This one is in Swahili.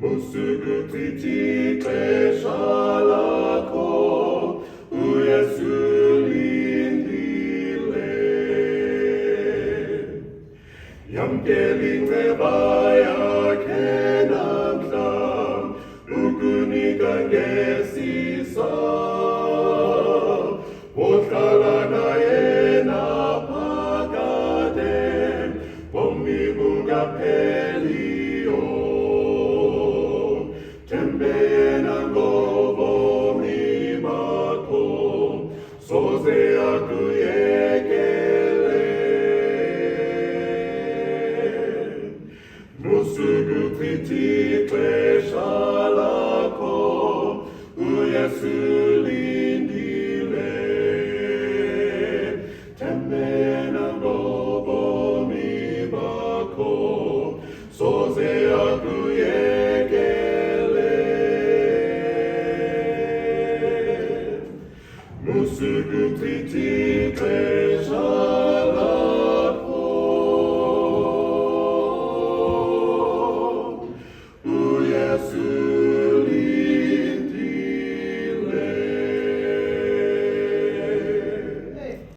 Musugu twitikesha lako, Yesu lindile. Yamkeling mebaya kenamsam, ukunikan gesisa. Potkala na pagade, pomimunga pelio. Tembena gobo mi mako, soze akuyekele. Musugu kriti